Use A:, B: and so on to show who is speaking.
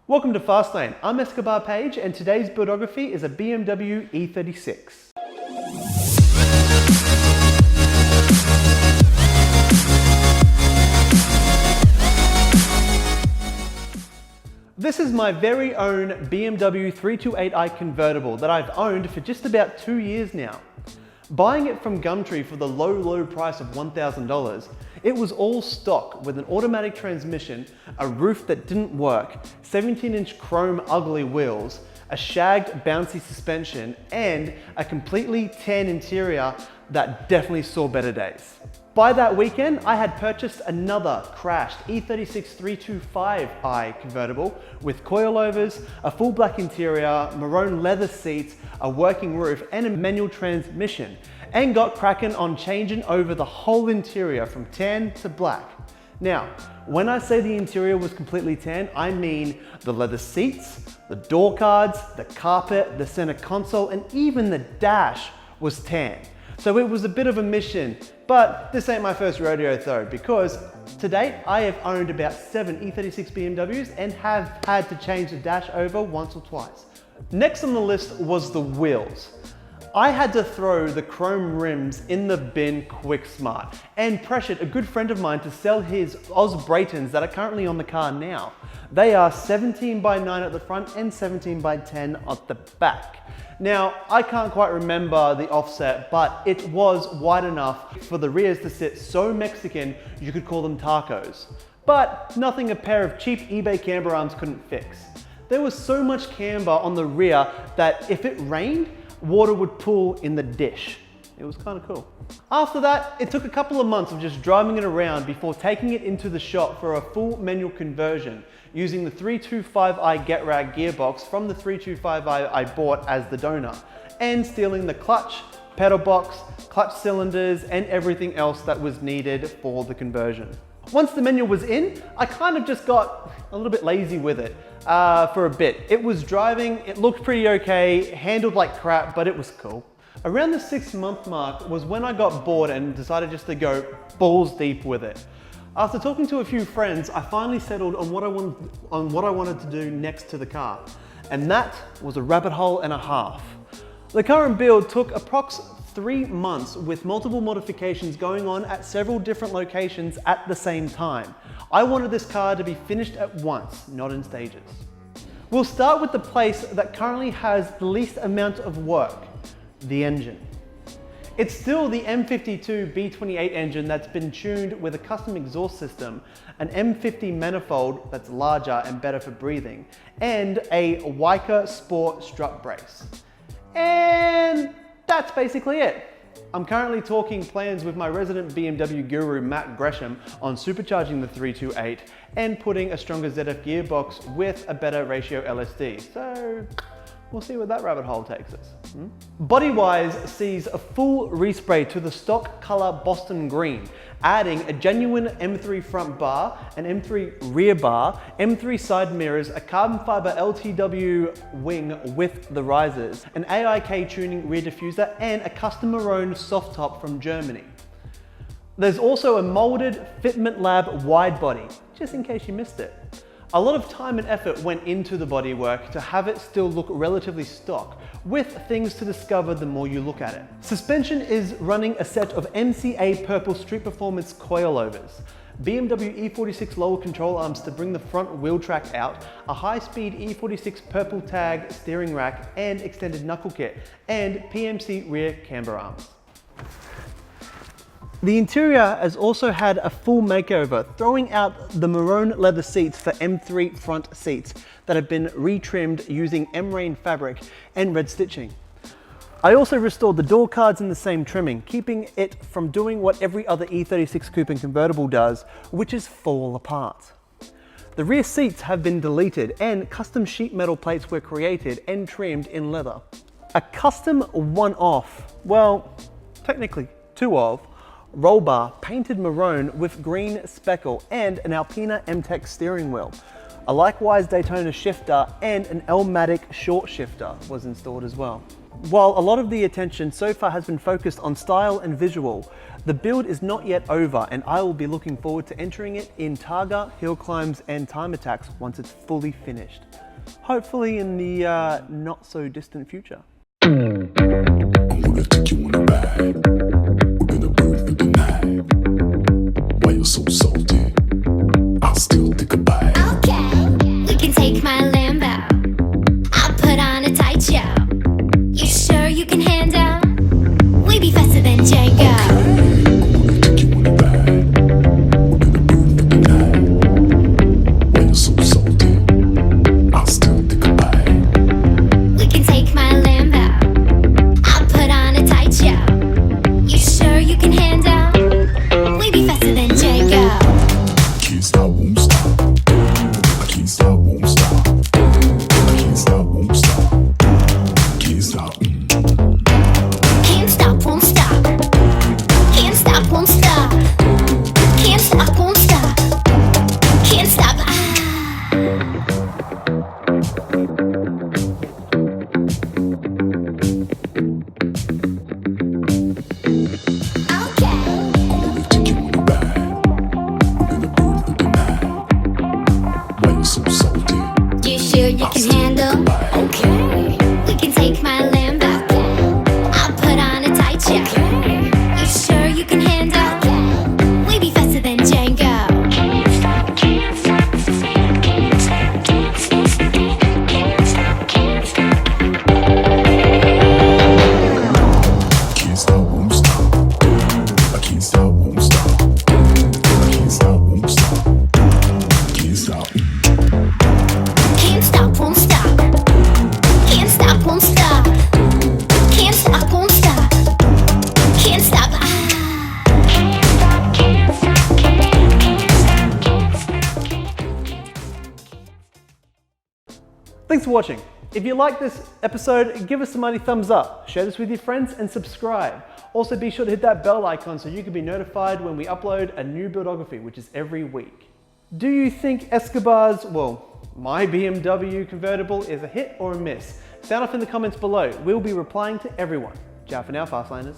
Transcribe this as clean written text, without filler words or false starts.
A: Welcome to Fastlane. I'm Eskabar Page, and today's buildography is a BMW E36. This is my very own BMW 328i Convertible that I've owned for just about 2 years now. Buying it from Gumtree for the low price of $1,000, it was all stock with an automatic transmission, a roof that didn't work, 17-inch chrome ugly wheels, a shagged bouncy suspension, and a completely tan interior that definitely saw better days. By that weekend, I had purchased another crashed E36 325i convertible with coilovers, a full black interior, maroon leather seats, a working roof, and a manual transmission, and got cracking on changing over the whole interior from tan to black. Now, when I say the interior was completely tan, I mean the leather seats, the door cards, the carpet, the center console, and even the dash was tan. So it was a bit of a mission, but this ain't my first rodeo though, because to date I have owned about 7 E36 BMWs and have had to change the dash over once or twice. Next on the list was the wheels. I had to throw the chrome rims in the bin quick smart and pressured a good friend of mine to sell his Oz Braytons that are currently on the car now. They are 17 by 9 at the front and 17 by 10 at the back. Now, I can't quite remember the offset, but it was wide enough for the rears to sit so Mexican you could call them tacos. But nothing a pair of cheap eBay camber arms couldn't fix. There was so much camber on the rear that if it rained, water would pool in the dish. It was kind of cool. After that, it took a couple of months of just driving it around before taking it into the shop for a full manual conversion using the 325i Get Rag gearbox from the 325i I bought as the donor, and stealing the clutch, pedal box, clutch cylinders, and everything else that was needed for the conversion. Once the manual was in, I kind of just got a little bit lazy with it for a bit. It was driving, it looked pretty okay, handled like crap, but it was cool. Around the 6-month mark was when I got bored and decided just to go balls deep with it. After talking to a few friends, I finally settled on what I wanted to do next to the car, and that was a rabbit hole and a half. The current build took approx 3 months with multiple modifications going on at several different locations at the same time. I wanted this car to be finished at once, not in stages. We'll start with the place that currently has the least amount of work, the engine. It's still the M52 B28 engine that's been tuned with a custom exhaust system, an M50 manifold that's larger and better for breathing, and a Weicker Sport strut brace. And that's basically it. I'm currently talking plans with my resident BMW guru Matt Gresham on supercharging the 328 and putting a stronger ZF gearbox with a better ratio LSD. So we'll see where that rabbit hole takes us. Body-wise sees a full respray to the stock color Boston green, adding a genuine M3 front bar, an M3 rear bar, M3 side mirrors, a carbon fiber LTW wing with the risers, an AIK tuning rear diffuser, and a custom maroon soft top from Germany. There's also a molded Fitment Lab wide body, just in case you missed it. A lot of time and effort went into the bodywork to have it still look relatively stock, with things to discover the more you look at it. Suspension is running a set of MCA Purple Street Performance coilovers, BMW E46 lower control arms to bring the front wheel track out, a high-speed E46 purple tag steering rack and extended knuckle kit, and PMC rear camber arms. The interior has also had a full makeover, throwing out the maroon leather seats for M3 front seats that have been retrimmed using M-Rain fabric and red stitching. I also restored the door cards in the same trimming, keeping it from doing what every other E36 coupe and convertible does, which is fall apart. The rear seats have been deleted and custom sheet metal plates were created and trimmed in leather. A custom one-off, well, technically two of, roll bar painted maroon with green speckle and an Alpina M-Tech steering wheel. A likewise Daytona shifter and an Elmatic short shifter was installed as well. While a lot of the attention so far has been focused on style and visual, the build is not yet over, and I will be looking forward to entering it in Targa, hill climbs and time attacks once it's fully finished. Hopefully in the not so distant future.
B: I'm gonna take you on a ride. We're gonna burn through the night. Why you're so salty? I'll still take a bite.
C: Okay, we can take my Lambo. I'll put on a tight show. You sure you can handle? We be faster than Django.
B: I'm gonna take you on a ride. We're gonna burn through the night. Why you're so salty? I'll still take a bite.
C: We can take my Lambo. I'll put on a tight show. You sure you can handle? We be faster than Django.
B: Can't stop, won't stop. I can't stop, won't stop. I can't stop, won't stop. Can't stop.
C: Can't stop, won't stop. Can't stop, won't stop. Can't stop, won't stop. Can't stop. Okay.
B: I'm gonna take you on a ride. We're gonna burn through the night. Why you so salty?
C: You sure you can handle? Okay. We can take my Lambo. I'll put on a tight show. You sure you can handle? We be faster than Django.
B: Can't stop, won't stop. I can't stop, won't stop. I can't stop, won't stop. Can't stop.
C: Can't stop, won't stop. Can't stop, won't stop. Can't stop, won't stop. Can't stop.
A: Thanks for watching. If you like this episode, give us a mighty thumbs up, share this with your friends and subscribe. Also be sure to hit that bell icon so you can be notified when we upload a new Buildography, which is every week. Do you think Eskabar's, well, my BMW convertible is a hit or a miss? Sound off in the comments below. We'll be replying to everyone. Ciao for now, Fastlaners.